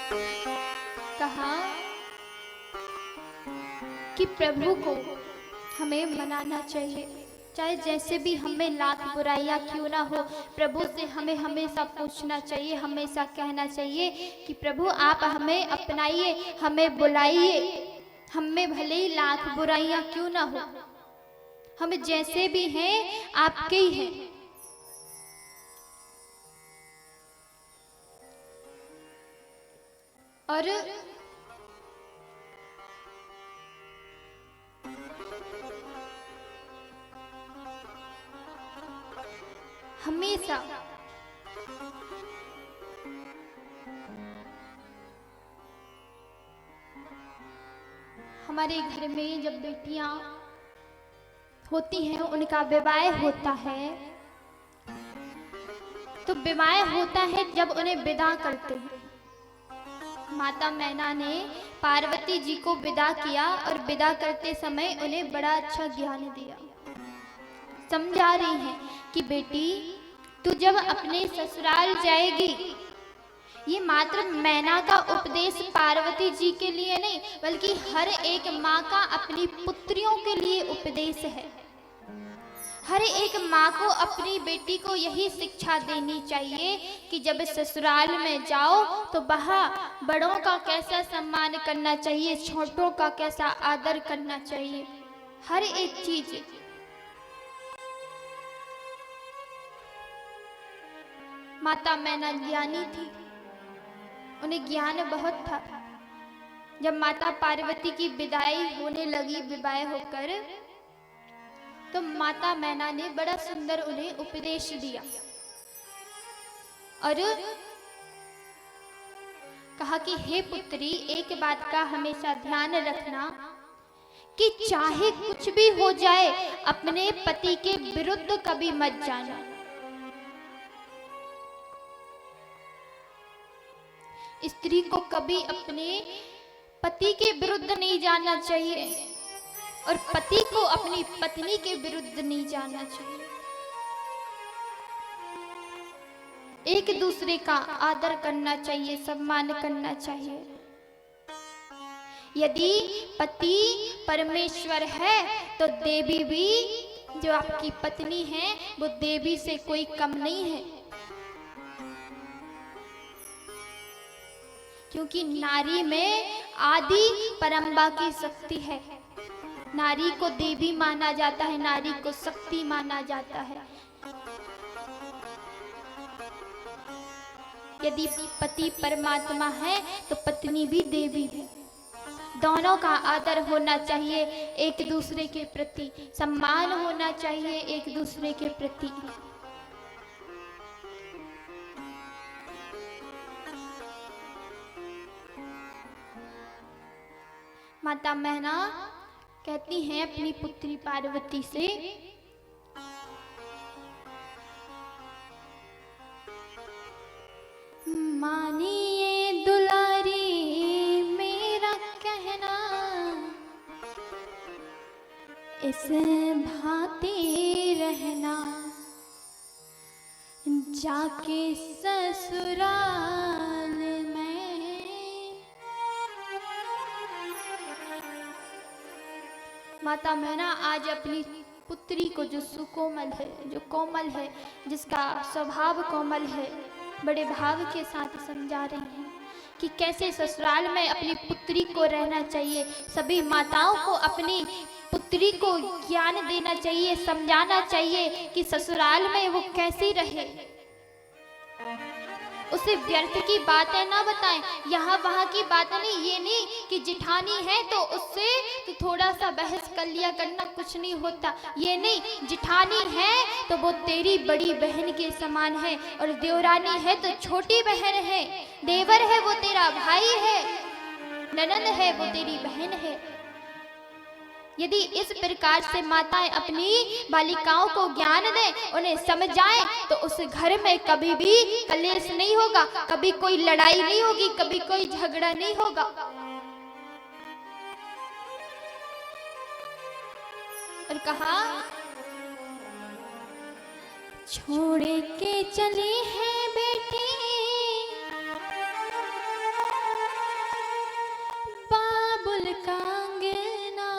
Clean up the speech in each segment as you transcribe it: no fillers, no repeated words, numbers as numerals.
कहा कि प्रभु को हमें मनाना चाहिए, चाहे जैसे भी हमें लाख बुराइयां क्यों ना हो। प्रभु से हमें हमेशा पूछना चाहिए, हमेशा कहना चाहिए कि प्रभु आप हमें अपनाइए, हमें बुलाइए। हमें भले ही लाख बुराइयां क्यों ना हो, हम जैसे भी हैं आपके ही हैं। और हमेशा हमारे घर में जब बेटियां होती हैं, उनका विवाह होता है, तो विवाह होता है जब उन्हें विदा करते हैं। माता मैना ने पार्वती जी को विदा किया और विदा करते समय उन्हें बड़ा अच्छा ज्ञान दिया। समझा रही हैं कि बेटी तू जब अपने ससुराल जाएगी, ये मात्र मैना का उपदेश पार्वती जी के लिए नहीं बल्कि हर एक माँ का अपनी पुत्रियों के लिए उपदेश है। हर एक माँ को अपनी बेटी को यही शिक्षा देनी चाहिए कि जब ससुराल में जाओ तो वहाँ बड़ों का कैसा सम्मान करना चाहिए, छोटों का कैसा आदर करना चाहिए, हर एक चीज। माता मैना ज्ञानी थी, उन्हें ज्ञान बहुत था। जब माता पार्वती की विदाई होने लगी विवाह होकर, तो माता मैना ने बड़ा सुंदर उन्हें उपदेश दिया और कहा कि हे पुत्री, एक बात का हमेशा ध्यान रखना कि चाहे कुछ भी हो जाए अपने पति के विरुद्ध कभी मत जाना। स्त्री को कभी अपने पति के विरुद्ध नहीं जाना चाहिए और पति को अपनी पत्नी के विरुद्ध नहीं जाना चाहिए। एक दूसरे का आदर करना चाहिए, सम्मान करना चाहिए। यदि पति परमेश्वर है तो देवी भी, जो आपकी पत्नी है वो देवी से कोई कम नहीं है, क्योंकि नारी में आदि परंबा की शक्ति है। नारी को देवी माना जाता है, नारी को शक्ति माना जाता है। यदि पति परमात्मा है तो पत्नी भी देवी है। दोनों का आदर होना चाहिए, एक दूसरे के प्रति सम्मान होना चाहिए, एक दूसरे के प्रति। माता मैना कहती हैं अपनी पुत्री पार्वती से, मानिए दुलारी मेरा कहना, इस भांति रहना, जाके ससुराल में। माता मैना आज अपनी पुत्री को, जो सुकोमल है, जो कोमल है, जिसका स्वभाव कोमल है, बड़े भाव के साथ समझा रही हैं कि कैसे ससुराल में अपनी पुत्री को रहना चाहिए। सभी माताओं को अपनी पुत्री को ज्ञान देना चाहिए, समझाना चाहिए कि ससुराल में वो कैसी रहे। उसे व्यर्थ की बातें ना बताएं, यहाँ वहाँ की बातें नहीं। ये नहीं कि जिठानी है तो उससे तो थोड़ा सा बहस कर लिया करना, कुछ नहीं होता। ये नहीं, जिठानी है तो वो तेरी बड़ी बहन के समान है, और देवरानी है तो छोटी बहन है, देवर है वो तेरा भाई है, ननद है वो तेरी बहन है। यदि इस प्रकार से माताएं अपनी बालिकाओं को ज्ञान दें, उन्हें समझाएं, तो उस घर में कभी भी कलेश नहीं होगा, कभी कोई लड़ाई नहीं होगी, कभी कोई झगड़ा नहीं होगा। और कहा, छोड़ के चली है बेटी ससुर का अंगना,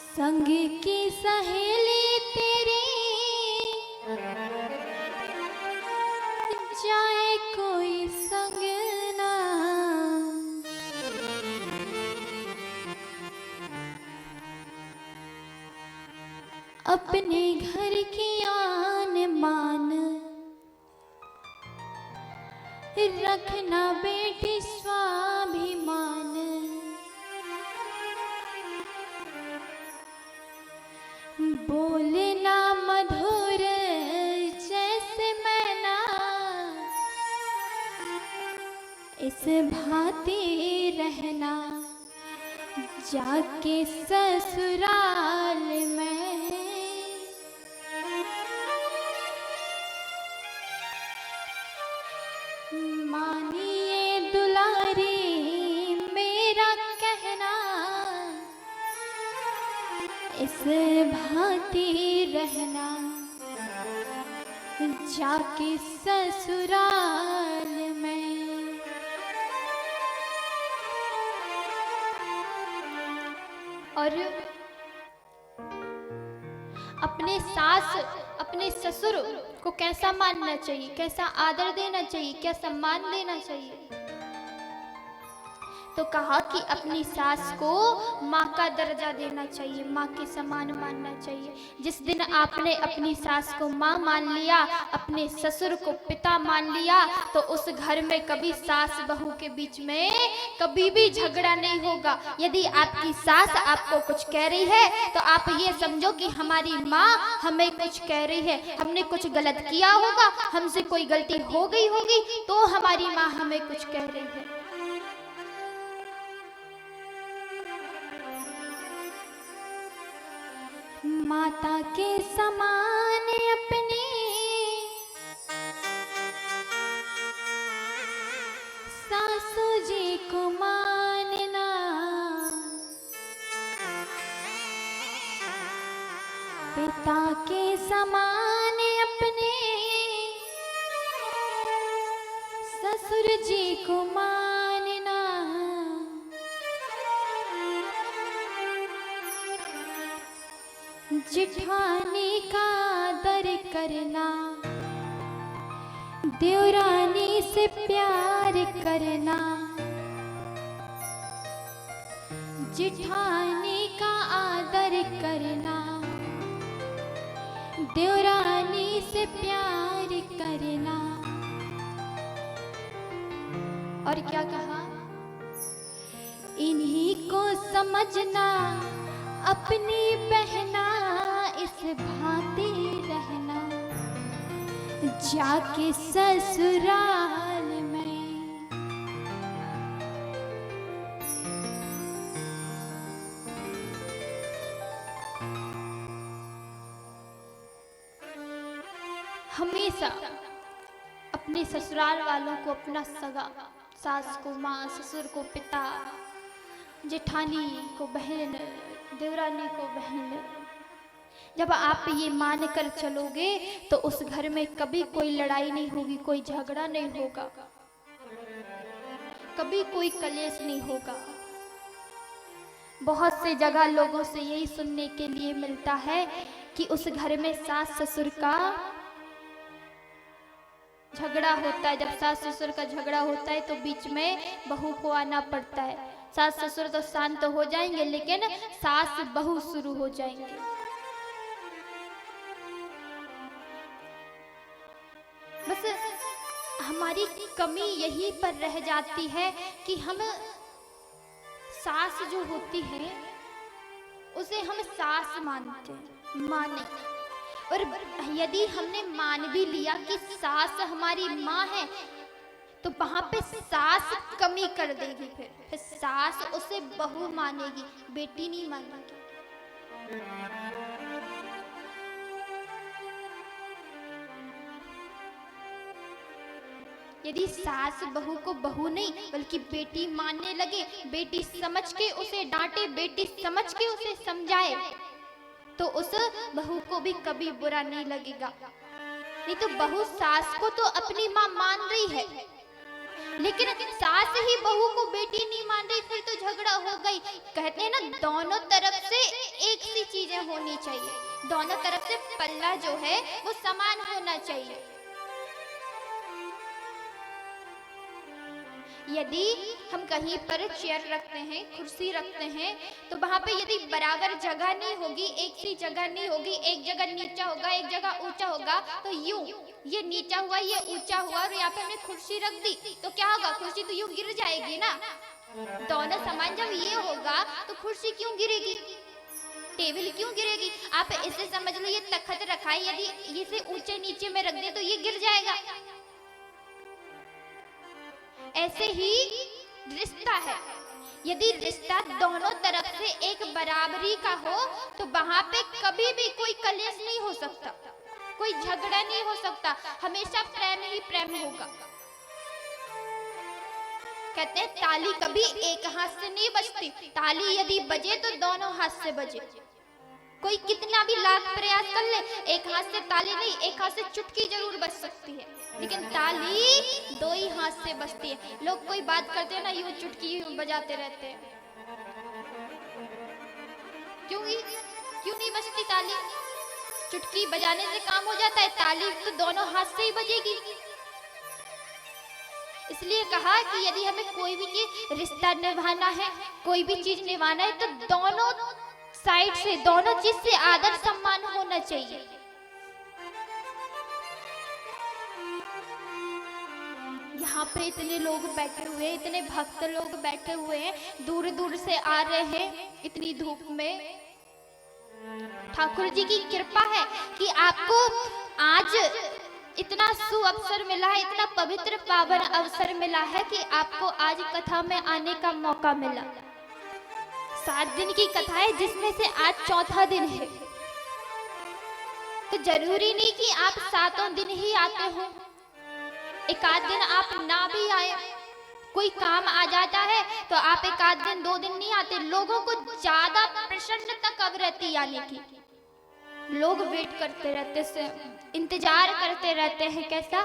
संग की सहेली तेरी जाए कोई संग ना। अपने घर की आन मान रखना बेटी स्वाभिमान, बोलना मधुर जैसे मैना, इस भांति रहना जाके ससुराल में। मानिए दुलारी मेरा कहना, इस भांति रहना जाके ससुराल में। और अपने सास अपने ससुर को कैसा मानना चाहिए, कैसा आदर देना चाहिए, क्या सम्मान देना चाहिए। तो कहा कि अपनी सास को माँ का दर्जा देना चाहिए, माँ के समान मानना चाहिए। जिस दिन आपने अपनी सास को माँ मान लिया, अपने ससुर को पिता मान लिया, तो उस घर में कभी सास बहू के बीच में कभी भी झगड़ा नहीं होगा। यदि आपकी सास आपको कुछ कह रही है तो आप ये समझो कि हमारी माँ हमें कुछ कह रही है, हमने कुछ गलत किया होगा, हमसे कोई गलती हो गई होगी तो हमारी माँ हमें कुछ कह रही है। माता के समान अपनी सासू जी को मानना, पिता के समान अपने ससुर जी को मानना। जिठानी का आदर करना, देवरानी से प्यार करना, जिठानी का आदर करना, देवरानी से प्यार करना। और क्या कहा, इन्हीं को समझना अपनी बहना, इस भांति रहना जाके ससुराल में। हमेशा अपने ससुराल वालों को अपना सगा, सास को माँ, ससुर को पिता, जेठानी को बहन, देवरानी को बहन, जब आप ये मान कर चलोगे तो उस घर में कभी कोई लड़ाई नहीं होगी, कोई झगड़ा नहीं होगा, कभी कोई कलेश नहीं होगा। बहुत से जगह लोगों से यही सुनने के लिए मिलता है कि उस घर में सास ससुर का झगड़ा होता है। जब सास ससुर का झगड़ा होता है तो बीच में बहू को आना पड़ता है। सास ससुर तो शांत हो जाएंगे लेकिन सास बहू शुरू हो जाएंगे। बस हमारी कमी यही पर रह जाती है कि हम सास जो होती है उसे हम सास मानते हैं, माने। और यदि हमने मान भी लिया कि सास हमारी माँ है तो वहां पे सास कमी कर देगी, फिर सास उसे बहू मानेगी, बेटी नहीं मानेगी। यदि सास बहू को बहू नहीं बल्कि बेटी मानने लगे, बेटी समझ के उसे डांटे, बेटी समझ के उसे समझाए, तो उस बहू को भी कभी बुरा नहीं लगेगा। नहीं तो बहू सास को तो अपनी माँ मान रही है, लेकिन सास ही बहू को बेटी नहीं मान रही, फिर तो झगड़ा हो गई। कहते हैं ना, दोनों तरफ से एक सी चीजें होनी चाहिए, दोनों तरफ से पल्ला जो है वो समान होना चाहिए। यदि हम कहीं पर चेयर रखते हैं, कुर्सी रखते हैं, तो वहां पे यदि बराबर जगह नहीं होगी, एक सी जगह नहीं होगी, एक जगह नीचा होगा, एक जगह ऊंचा होगा, तो यूं ये नीचा हुआ, ये ऊंचा हुआ, और यहाँ पे हमने कुर्सी रख दी, तो क्या होगा? कुर्सी तो यूं गिर जाएगी ना। दोनों समान जब ये होगा तो कुर्सी क्यों गिरेगी, टेबल क्यों गिरेगी? आप इसे समझ लो, ये तख्त रखा है, यदि इसे ऊंचे नीचे में रख दे तो ये गिर जाएगा। ऐसे ही रिश्ता है, यदि रिश्ता दोनों तरफ से एक बराबरी का हो तो वहां पे कभी भी कोई कलेश नहीं हो सकता, कोई झगड़ा नहीं हो सकता, हमेशा प्रेम ही प्रेम होगा। कहते हैं ताली कभी एक हाथ से नहीं बजती, ताली यदि बजे तो दोनों हाथ से बजे। कोई कितना भी लाख प्रयास कर ले, एक हाथ से ताली नहीं, एक हाथ से चुटकी जरूर बज सकती है, लेकिन ताली दो ही हाथ से बजती है। लोग कोई बात करते हैं ना, यूं चुटकी बजाते रहते हैं, क्यों नहीं बजती ताली? चुटकी बजाने से काम हो जाता है, ताली तो दोनों हाथ से ही बजेगी। इसलिए कहा कि यदि हमें कोई भी चीज रिश्ता निभाना है, कोई भी चीज निभाना है, तो दोनों साइड से, दोनों चीज से आदर सम्मान होना चाहिए। यहाँ पर इतने लोग बैठे हुए हैं, इतने भक्त लोग बैठे हुए हैं, दूर दूर से आ रहे हैं इतनी धूप में। ठाकुर जी की कृपा है कि आपको आज इतना सुअवसर मिला है, इतना पवित्र पावन अवसर मिला है कि आपको आज कथा में आने का मौका मिला। 7 दिन की कथा है, जिसमें से आज चौथा दिन है, तो जरूरी नहीं कि आप 7 दिन ही आते हो, एक आध दिन आप ना भी आए, कोई काम आ जाता है तो आप एक आध दिन 2 दिन नहीं आते। लोगों को ज्यादा प्रसन्नता कब रहती आने की, लोग वेट करते रहते से, इंतजार करते रहते हैं, कैसा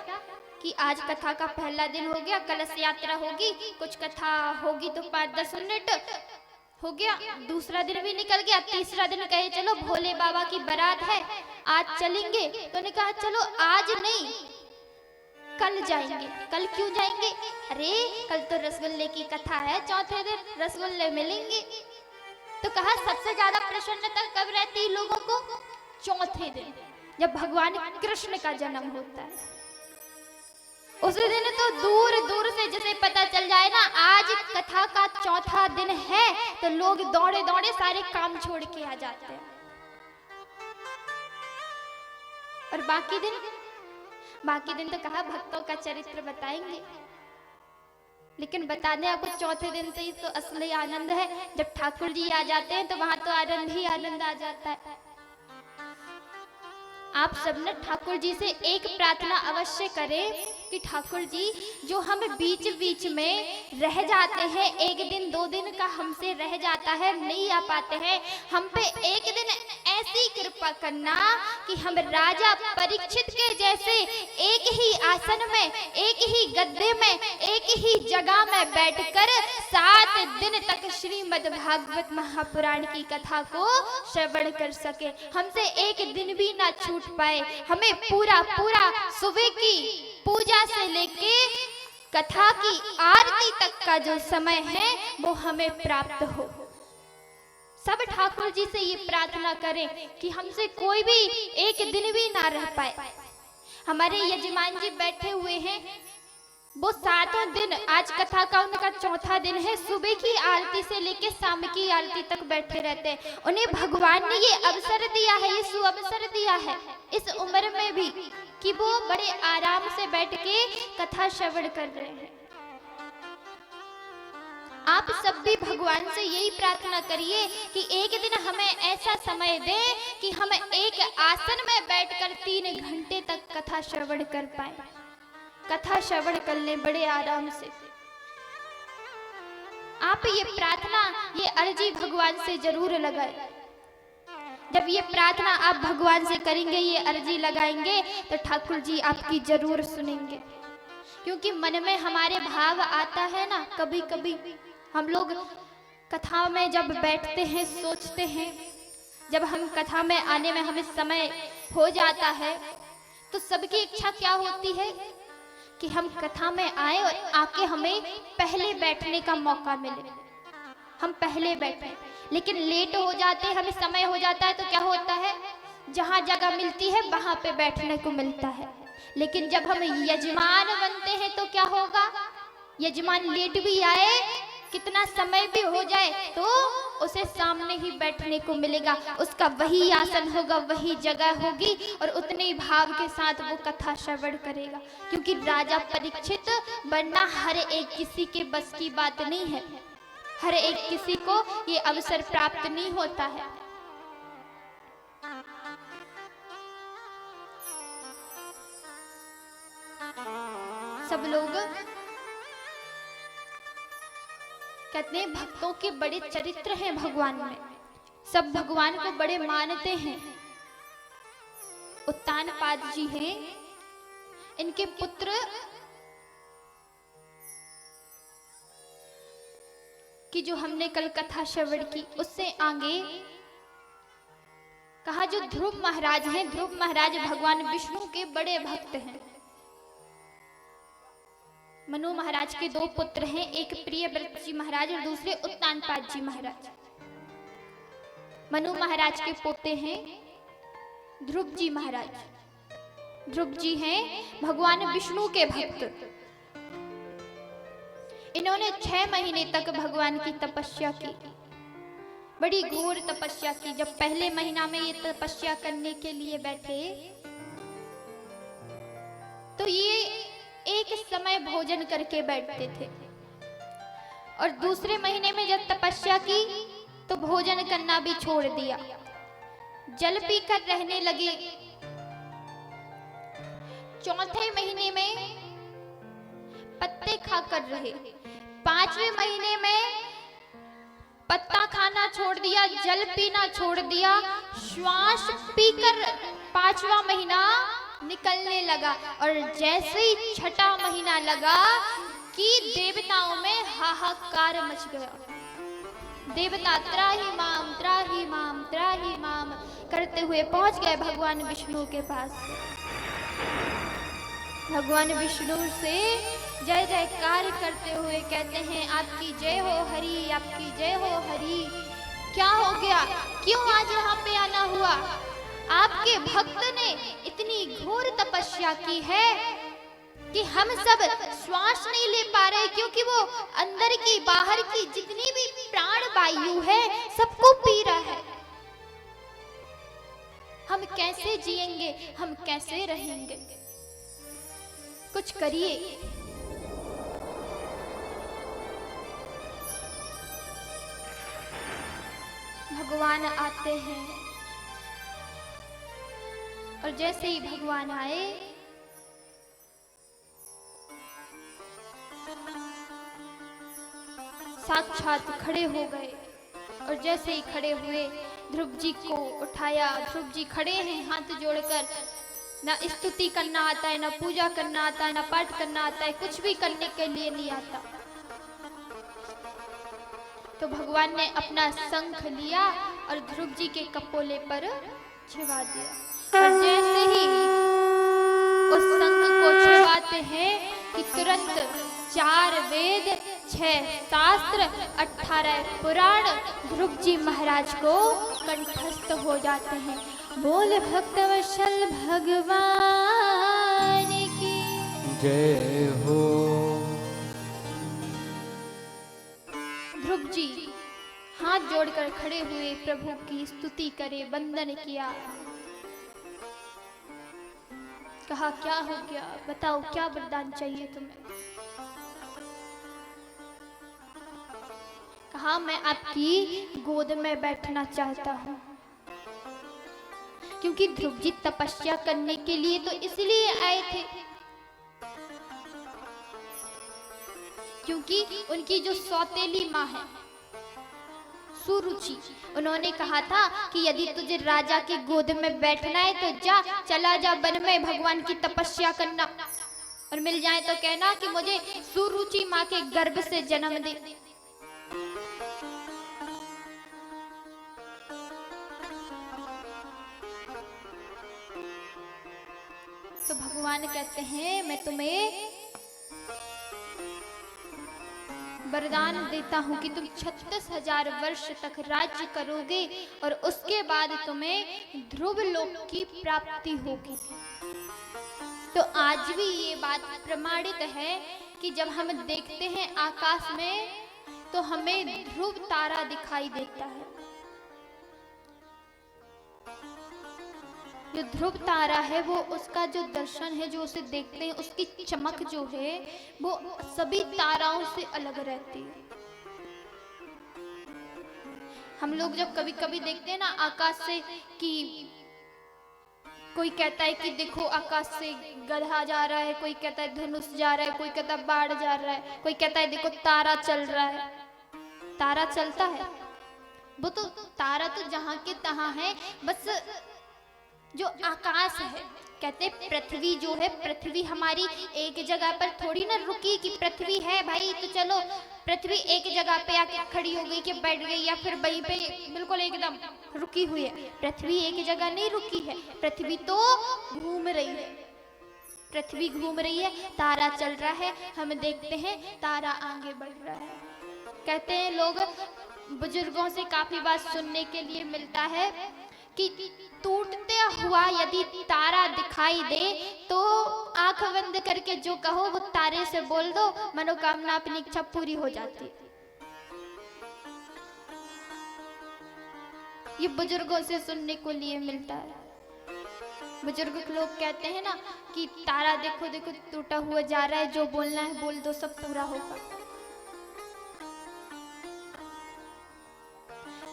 कि आज कथा का पहला दिन हो गया, कलश यात्रा होगी, कुछ कथा होगी तो 5-10 मिनट हो गया, दूसरा दिन भी निकल गया, तीसरा दिन कहे चलो भोले बाबा की बारात है आज चलेंगे, तो ने कहा चलो आज नहीं कल जाएंगे। कल क्यों जाएंगे? अरे कल तो रसगुल्ले की कथा है, चौथे दिन रसगुल्ले मिलेंगे। तो कहा सबसे ज्यादा प्रसन्नता कब रहती लोगों को? चौथे दिन, जब भगवान कृष्ण का जन्म होता है। उस दिन तो दूर दूर से जैसे पता चल जाए ना आज कथा का चौथा दिन है, तो लोग दौड़े दौड़े सारे काम छोड़ के आ जाते हैं। और बाकी दिन तो कहा भक्तों का चरित्र बताएंगे, लेकिन बताने आपको चौथे दिन से ही तो असली आनंद है। जब ठाकुर जी आ जाते हैं तो वहां तो आनंद ही आनंद आ जाता है। आप सबने ठाकुर जी से एक प्रार्थना अवश्य करें कि ठाकुर जी जो हम बीच बीच में रह जाते हैं, एक दिन 2 दिन का हमसे रह जाता है, नहीं आ पाते हैं, हम पे एक दिन ऐसी कृपा करना कि हम राजा परीक्षित के जैसे एक ही आसन में, एक ही गद्दे में, एक ही जगह में बैठकर 7 दिन तक श्रीमद् भागवत महापुराण की कथा को श्रवण कर सके। हमसे एक दिन भी ना छूट पाए, हमें पूरा सुबह की पूजा से लेके कथा की आरती तक का जो समय है वो हमें प्राप्त हो। सब ठाकुर जी से ये प्रार्थना करें कि हमसे कोई भी एक दिन भी ना रह पाए। हमारे यजमान जी बैठे हुए हैं, वो 7 दिन, आज कथा का उनका चौथा दिन है, सुबह की आरती से लेके शाम की आरती तक बैठे रहते हैं। उन्हें भगवान ने ये अवसर दिया है, ये सुअवसर दिया है इस उम्र में भी कि वो बड़े आराम से बैठ के कथा श्रवण कर रहे हैं। आप सब भी भगवान से यही प्रार्थना करिए कि एक दिन हमें ऐसा समय दे कि हम एक आसन में बैठकर 3 घंटे तक कथा श्रवण कर पाए। कथा श्रवण कर ले बड़े आराम से। आप ये प्रार्थना, ये अर्जी भगवान से जरूर लगाए। जब ये प्रार्थना आप भगवान से करेंगे, ये अर्जी लगाएंगे, तो ठाकुर जी आपकी जरूर सुनेंगे। क्योंकि मन में हमारे भाव आता है ना, कभी कभी हम लोग कथा में जब बैठते हैं, सोचते हैं, जब हम कथा में आने में हमें समय हो जाता है, तो सबकी इच्छा क्या होती है कि हम कथा में आए और आके हमें पहले बैठने का मौका मिले, हम पहले बैठे। लेकिन लेट हो जाते, हमें समय हो जाता है, तो क्या होता है, जहां जगह मिलती है वहां पे बैठने को मिलता है। लेकिन जब हम यजमान बनते हैं तो क्या होगा, यजमान लेट भी आए, कितना समय भी हो जाए, तो उसे सामने ही बैठने को मिलेगा, उसका वही आसन होगा, वही जगह होगी, और उतने ही भाव के साथ वो कथा श्रवण करेगा। क्योंकि राजा परीक्षित बनना हर एक किसी के बस की बात नहीं है, हर एक किसी को ये अवसर प्राप्त नहीं होता है। सब लोग कहते हैं भक्तों के बड़े चरित्र हैं भगवान में, सब भगवान को बड़े मानते हैं। उत्तानपाद जी हैं, इनके पुत्र की जो हमने कल कथा श्रवण की, उससे आगे कहा जो ध्रुव महाराज हैं, ध्रुव महाराज भगवान विष्णु के बड़े भक्त हैं। मनु महाराज के दो पुत्र हैं, एक प्रियव्रत जी महाराज और दूसरे उत्तानपाद जी महाराज। मनु महाराज के पोते हैं ध्रुव जी महाराज। ध्रुव जी हैं भगवान विष्णु के भक्त। इन्होंने 6 महीने तक भगवान की तपस्या की, बड़ी घोर तपस्या की। जब पहले महीना में ये तपस्या करने के लिए बैठे, तो ये एक समय भोजन करके बैठते थे, और दूसरे महीने में जब तपस्या की तो भोजन करना भी छोड़ दिया, जल पीकर रहने लगे। चौथे महीने में पत्ते खाकर रहे, 5वें महीने में पत्ता खाना छोड़ दिया, जल पीना छोड़ दिया, श्वास पीकर 5वां महीना निकलने लगा। और जैसे ही 6ठा महीना लगा कि देवताओं में हाहाकार मच गया। देवता त्राही माम त्राही माम त्राही माम करते हुए पहुंच गए भगवान विष्णु के पास। भगवान विष्णु से जय जयकार करते हुए कहते हैं, आपकी जय हो हरि, आपकी जय हो हरि। क्या हो गया, क्यों आज यहाँ पे आना हुआ? आपके भक्त ने इतनी घोर तपस्या की है कि हम सब श्वास नहीं ले पा रहे, क्योंकि वो अंदर की बाहर की जितनी भी प्राण वायु है सबको पी रहा है। हम कैसे जिएंगे, हम कैसे रहेंगे? कुछ करिए। भगवान आते हैं, और जैसे ही भगवान आए, साक्षात खड़े हो गए। और जैसे ही खड़े हुए, ध्रुव जी को उठाया। ध्रुव जी खड़े हैं हाथ जोड़कर, ना स्तुति करना आता है, ना पूजा करना आता है, ना पाठ करना आता है, कुछ भी करने के लिए नहीं आता। तो भगवान ने अपना शंख लिया और ध्रुव जी के कपोले पर छिवा दिया। और जैसे ही उस शंख को छिवाते हैं कि तुरंत 4 वेद, 6 शास्त्र, 18 पुराण ध्रुव जी महाराज को कंठस्थ हो जाते हैं। बोल भक्तवत्सल भगवान की जय हो। ध्रुव जी हाथ जोड़कर खड़े हुए, प्रभु की स्तुति करे, वंदन किया। कहा, क्या हो गया, बताओ क्या वरदान चाहिए तुम्हें? कहा, मैं आपकी गोद में बैठना चाहता हूँ। क्योंकि ध्रुव जी तपस्या करने के लिए तो इसलिए आए थे, क्योंकि उनकी जो सौतेली माँ है, सुरुचि। उन्होंने कहा था कि यदि तुझे राजा की गोद में बैठना है तो चला जा वन में भगवान की तपस्या करना, और मिल जाए तो कहना कि मुझे सुरुचि माँ के गर्भ से जन्म दे। तो भगवान कहते हैं मैं तुम्हें वरदान देता हूं कि तुम 36,000 वर्ष तक राज्य करोगे और उसके बाद तुम्हें ध्रुव लोक की प्राप्ति होगी। तो आज भी ये बात प्रमाणित है कि जब हम देखते हैं आकाश में तो हमें ध्रुव तारा दिखाई देता है। जो ध्रुव तारा है वो उसका जो दर्शन है, जो उसे देखते हैं उसकी चमक जो है वो सभी ताराओं से अलग रहती है। हम लोग जब कभी कभी देखते हैं ना आकाश से कि कोई कहता है कि देखो आकाश से गधा जा रहा है, कोई कहता है धनुष जा रहा है, कोई कहता है बाढ़ जा रहा है, कोई कहता है देखो तारा चल रहा है। तारा चलता है, वो तो तारा तो जहां के तहां है। बस जो आकाश है, कहते पृथ्वी जो है, पृथ्वी हमारी एक जगह पर थोड़ी ना रुकी कि पृथ्वी है भाई तो चलो पृथ्वी एक जगह पे आके खड़ी हो गई कि बैठ गई या फिर वहीं पे बिल्कुल एकदम रुकी हुई है। पृथ्वी एक जगह नहीं रुकी है, पृथ्वी तो घूम रही है। पृथ्वी घूम रही है, तारा चल रहा है, हम देखते हैं तारा आगे बढ़ रहा है। कहते हैं लोग, बुजुर्गों से काफी बात सुनने के लिए मिलता है कि टूटते हुआ यदि तारा दिखाई दे तो आंख बंद करके जो कहो वो तारे से बोल दो, मनोकामना अपनी इच्छा पूरी हो जाती है। ये बुजुर्गों से सुनने को लिए मिलता है। बुजुर्ग लोग कहते हैं ना कि तारा देखो देखो टूटा हुआ जा रहा है, जो बोलना है बोल दो, सब पूरा होगा।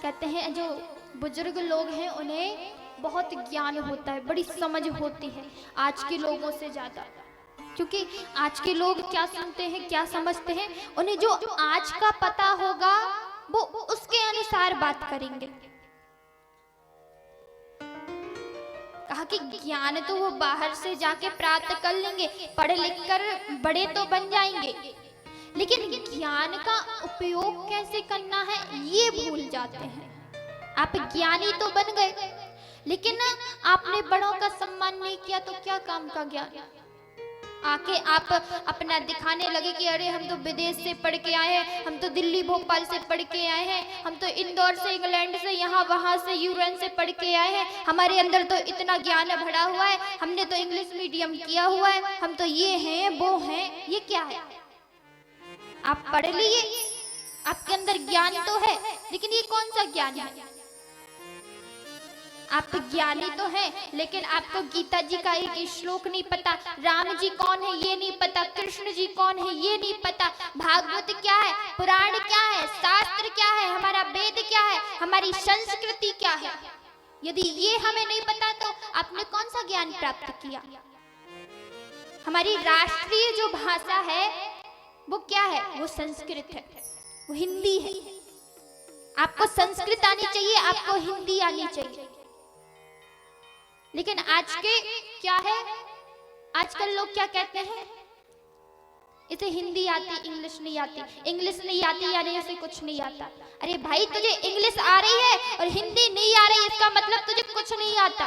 कहते हैं जो बुजुर्ग लोग हैं उन्हें बहुत ज्ञान होता है, बड़ी समझ होती है आज के लोगों से ज्यादा। क्योंकि आज के लोग क्या सुनते हैं, क्या समझते हैं, उन्हें जो आज का पता होगा वो उसके अनुसार बात करेंगे। कहा कि ज्ञान तो वो बाहर से जाके प्राप्त कर लेंगे, पढ़ लिख कर बड़े तो बन जाएंगे, लेकिन ज्ञान का उपयोग कैसे करना है ये भूल जाते हैं। आप ज्ञानी तो बन गए, लेकिन आपने बड़ों का सम्मान नहीं किया तो क्या काम का ज्ञान। आके आप अपना दिखाने लगे कि अरे हम तो विदेश से पढ़ के आए हैं, हम तो दिल्ली भोपाल से पढ़ के आए हैं, हम तो इंदौर से, इंग्लैंड से, यहाँ वहाँ से, यूरोन से पढ़ के आए हैं, हमारे अंदर तो इतना ज्ञान भरा हुआ है, हमने तो इंग्लिश मीडियम किया हुआ है, हम तो ये हैं वो हैं। ये क्या है? आप पढ़ लिए, आपके अंदर ज्ञान तो है, लेकिन ये कौन सा ज्ञान है? आप ज्ञानी तो हैं, लेकिन आपको गीता जी का एक श्लोक नहीं पता, राम जी कौन है ये नहीं पता, कृष्ण जी कौन है ये नहीं पता, भागवत क्या है, पुराण क्या है, शास्त्र क्या है, हमारा वेद क्या है, हमारी संस्कृति क्या है। यदि ये हमें नहीं पता तो आपने कौन सा ज्ञान प्राप्त किया? हमारी राष्ट्रीय जो भाषा है वो क्या है? वो संस्कृत है, वो हिंदी है। आपको संस्कृत आनी चाहिए, आपको हिंदी आनी चाहिए। लेकिन आज के क्या है, आजकल लोग क्या कहते हैं, इसे हिंदी आती, इंग्लिश नहीं आती, इंग्लिश नहीं आती यानी इसे कुछ नहीं आता। अरे भाई तुझे इंग्लिश आ रही है और हिंदी नहीं आ रही, इसका मतलब तुझे कुछ नहीं आता।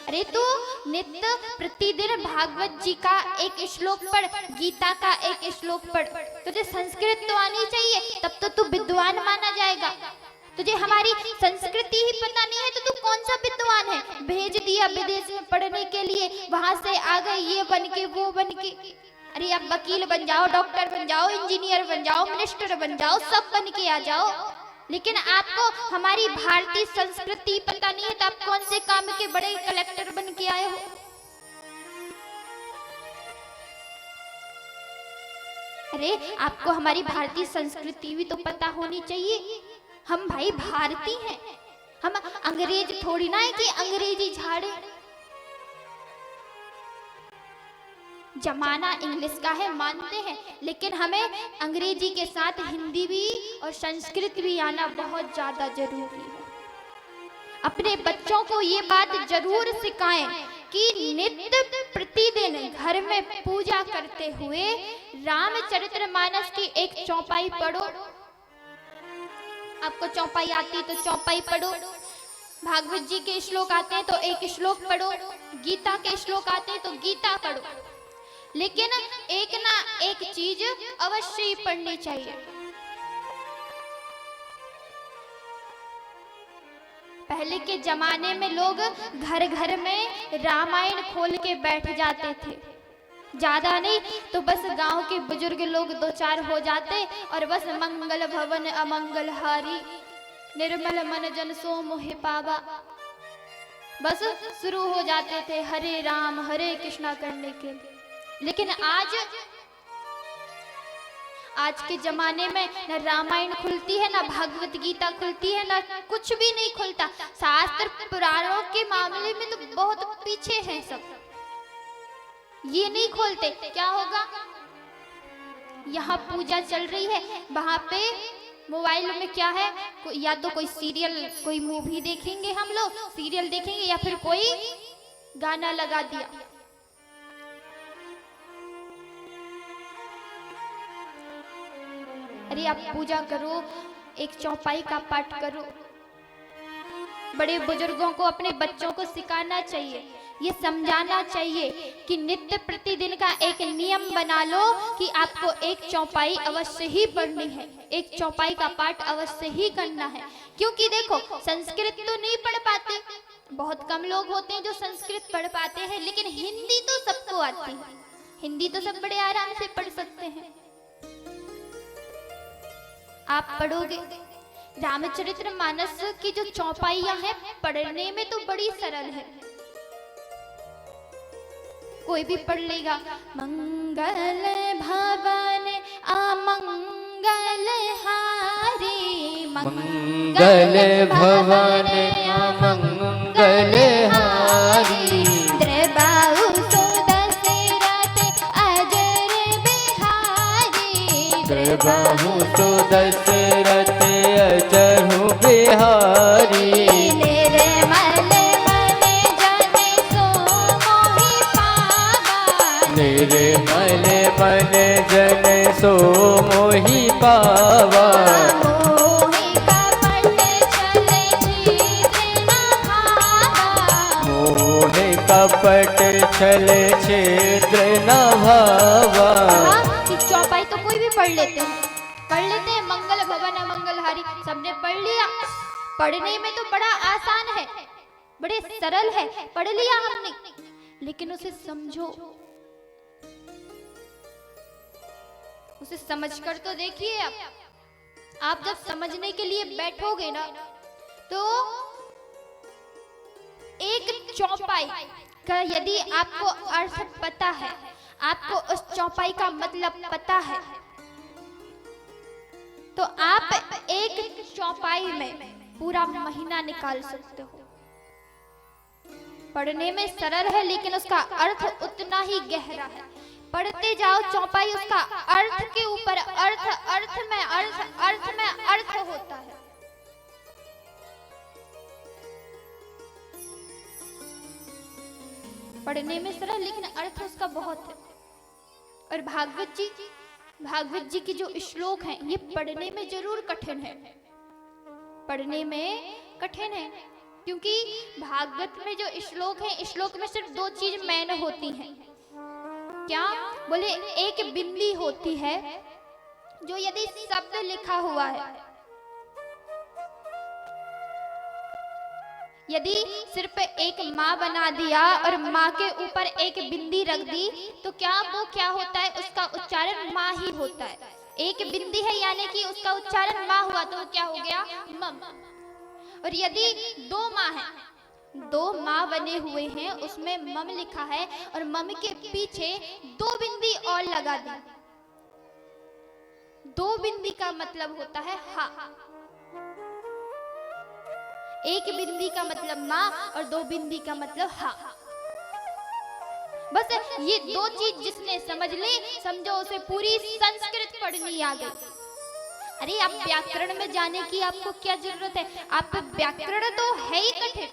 अरे तू नित्य प्रतिदिन भागवत जी का एक श्लोक पढ़, गीता का एक श्लोक पढ़, तुझे संस्कृत तो आनी चाहिए, तब तो तू विद्वान माना जाएगा। तुझे हमारी संस्कृति ही पता नहीं है तो तू कौन सा विद्वान है? भेज दिया विदेश में पढ़ने के लिए, वहां से आ गए ये बन के वो बन के। अरे अब वकील बन जाओ, डॉक्टर बन जाओ, इंजीनियर बन जाओ, मिनिस्टर बन जाओ, सब बन के आ जाओ, लेकिन आपको हमारी भारतीय संस्कृति पता नहीं है तो आप कौन से काम के बड़े कलेक्टर बन के आए हो? अरे आपको हमारी भारतीय संस्कृति भी तो पता होनी चाहिए। हम भाई भारतीय हैं, हम अंग्रेज थोड़ी ना है कि अंग्रेजी झाड़े। जमाना इंग्लिश का है मानते हैं, लेकिन हमें अंग्रेजी के साथ हिंदी भी और संस्कृत भी आना बहुत ज़्यादा जरूरी है। अपने बच्चों को ये बात जरूर सिखाएं कि नित्य प्रतिदिन घर में पूजा करते हुए रामचरितमानस की एक चौपाई पढ़ो। आपको चौपाई आती तो चौपाई पढ़ो, भागवत जी के श्लोक आते हैं तो एक श्लोक पढ़ो, गीता के श्लोक आते हैं तो गीता पढ़ो, लेकिन एक ना एक चीज अवश्य ही पढ़नी चाहिए। पहले के जमाने में लोग घर घर में रामायण खोल के बैठ जाते थे, ज्यादा नहीं तो बस गांव के बुजुर्ग लोग दो चार हो जाते और बस मंगल भवन अमंगल हारी निर्मल मन जन सो मोहि पावा, बस शुरू हो जाते थे हरे राम हरे कृष्णा करने के लिए। लेकिन आज के जमाने में न रामायण खुलती है, ना भागवत गीता खुलती है, ना कुछ भी नहीं खुलता। शास्त्र पुराणों के मामले में तो बहुत पीछे हैं सब, ये नहीं खोलते। क्या होगा, यहाँ पूजा चल रही है, वहां पे मोबाइल में क्या है, या तो कोई सीरियल कोई मूवी देखेंगे, हम लोग सीरियल देखेंगे, या फिर कोई गाना लगा दिया। अरे आप पूजा करो, एक चौपाई का पाठ करो। बड़े बुजुर्गों को अपने बच्चों को सिखाना चाहिए, ये समझाना चाहिए कि नित्य प्रतिदिन का एक नियम बना लो कि आपको एक चौपाई अवश्य ही पढ़नी है, एक चौपाई का पाठ अवश्य ही करना है। क्योंकि देखो संस्कृत तो नहीं पढ़ पाते, बहुत कम लोग होते हैं जो संस्कृत पढ़ पाते हैं, लेकिन हिंदी तो सबको आती है, हिंदी तो सब बड़े आराम से पढ़ सकते हैं। आप पढ़ोगे रामचरितमानस की जो चौपाइयां हैं, पढ़ने में तो बड़ी सरल है, कोई भी पढ़ लेगा। मंगल भवन अमंगल हारी, मंगल भवन अमंगल हारी, द्रबाहु सुदशरथ अजर बिहारी, द्रबाहु सुदशरथ अजर बिहारी, निर्मल मन जन सो मोहि पावा, निर्मल मन जन सो मोहि पावा, मोहि कपट छल छिद्र न भावा, मोहि कपट छल छिद्र न भावा। कि चौपाई तो कोई भी पढ़ लेते हैं, मंगल भवन अमंगल हारी सबने पढ़ लिया। पढ़ने में तो बड़ा आसान है, बड़े सरल है, पढ़ लिया हमने, लेकिन उसे समझो, उसे समझकर तो देखिए। आप जब समझने के लिए बैठोगे ना, तो एक चौपाई का यदि आपको अर्थ पता है, आपको उस चौपाई का मतलब पता है, तो आप एक चौपाई में पूरा महीना निकाल सकते हो। पढ़ने में सरल है, लेकिन उसका अर्थ उतना ही गहरा है। पढ़ते जाओ चौपाई, उसका अर्थ के ऊपर अर्थ, अर्थ में अर्थ, अर्थ में अर्थ होता है। पढ़ने में सरल, लेकिन अर्थ उसका बहुत है। और भागवत जी के जो श्लोक हैं, ये पढ़ने में जरूर कठिन है, पढ़ने में कठिन है, क्योंकि भागवत में जो श्लोक हैं, श्लोक में सिर्फ दो चीज मेन होती हैं। क्या बोले, एक बिंदी होती है, जो यदि शब्द लिखा हुआ है, यदि सिर्फ एक माँ बना दिया और माँ के ऊपर एक बिंदी रख दी, तो वो क्या होता है, उसका उच्चारण माँ ही होता है। एक बिंदी है यानी कि उसका उच्चारण माँ हुआ, तो क्या हो गया, मम। और यदि दो माँ है, दो माँ बने हुए हैं, उसमें मम लिखा है और मम के पीछे दो बिंदी और लगा दी, दो बिंदी का मतलब होता है हा। एक बिंदी का मतलब माँ और दो बिंदी का मतलब हा। बस ये दो चीज जिसने समझ ली, समझो उसे पूरी संस्कृत पढ़नी आ गई। अरे आप व्याकरण में जाने की आपको क्या जरूरत है? आप व्याकरण तो है ही कठिन,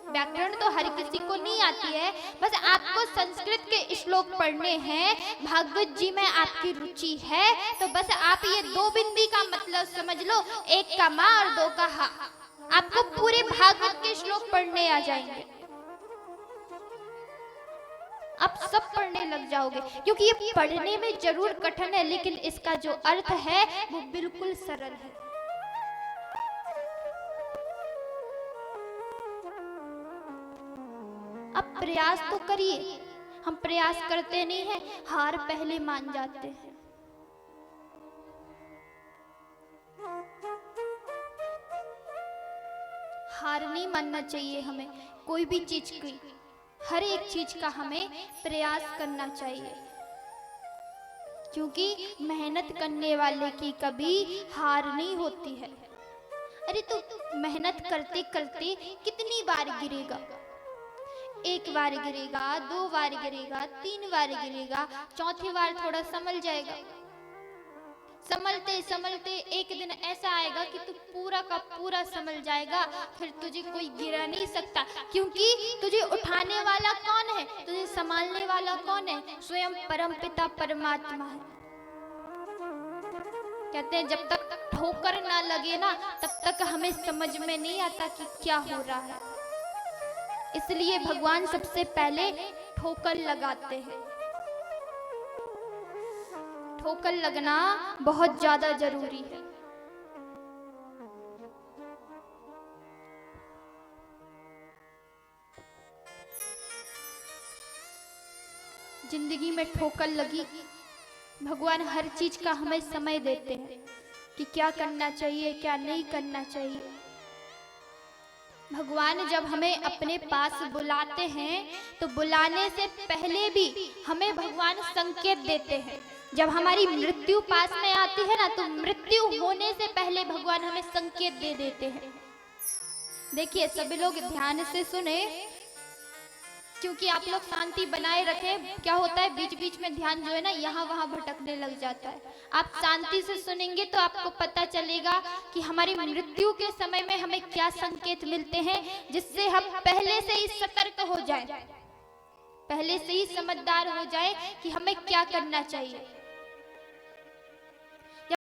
व्याकरण तो हर किसी को नहीं आती है, बस आपको संस्कृत के श्लोक पढ़ने हैं, भागवत जी में आपकी रुचि है, तो बस आप ये दो बिंदी का मतलब समझ लो, एक का माँ और दो का हा, आपको पूरे भागवत के श्लोक पढ़ने आ जाएंगे, आप सब पढ़ने लग जाओगे। क्योंकि ये पढ़ने में जरूर कठिन है, लेकिन इसका जो अर्थ है वो बिल्कुल सरल है। अब प्रयास तो करिए, हम प्रयास करते नहीं हैं, हार पहले मान जाते हैं। हार नहीं मानना चाहिए हमें, कोई भी चीज की, हर एक चीज का हमें प्रयास करना चाहिए, क्योंकि मेहनत करने वाले की कभी हार नहीं होती है। अरे तो मेहनत करते करते कितनी बार गिरेगा? एक बार गिरेगा, दो बार गिरेगा, तीन बार गिरेगा, चौथी बार थोड़ा संभल जाएगा। संभलते संभलते एक दिन ऐसा आएगा कि तू पूरा का पूरा संभल जाएगा, फिर तुझे कोई गिरा नहीं सकता, क्योंकि तुझे उठाने वाला कौन है, तुझे संभालने वाला कौन है? स्वयं परमपिता परमात्मा है। कहते हैं जब तक ठोकर ना लगे ना, तब तक हमें समझ में नहीं आता कि क्या हो रहा है। इसलिए भगवान सबसे पहले ठोकर लगाते हैं। ठोकर लगना बहुत ज्यादा जरूरी है। जिंदगी में ठोकर लगी, भगवान हर चीज का हमें समय देते हैं कि क्या करना चाहिए, क्या नहीं करना चाहिए। भगवान जब हमें अपने पास बुलाते हैं तो बुलाने से पहले भी हमें भगवान संकेत देते हैं। जब हमारी मृत्यु पास में आती है ना, तो मृत्यु होने से पहले भगवान हमें संकेत दे देते हैं। देखिए सभी लोग ध्यान से सुने, क्योंकि आप लोग शांति बनाए रखें। क्या होता है बीच बीच में ध्यान जो है ना यहाँ वहाँ भटकने लग जाता है। आप शांति से सुनेंगे तो आपको पता चलेगा कि हमारी मृत्यु के समय में हमें क्या संकेत मिलते हैं, जिससे हम पहले से ही सतर्क हो जाएं, पहले से ही समझदार हो जाए कि हमें क्या करना चाहिए।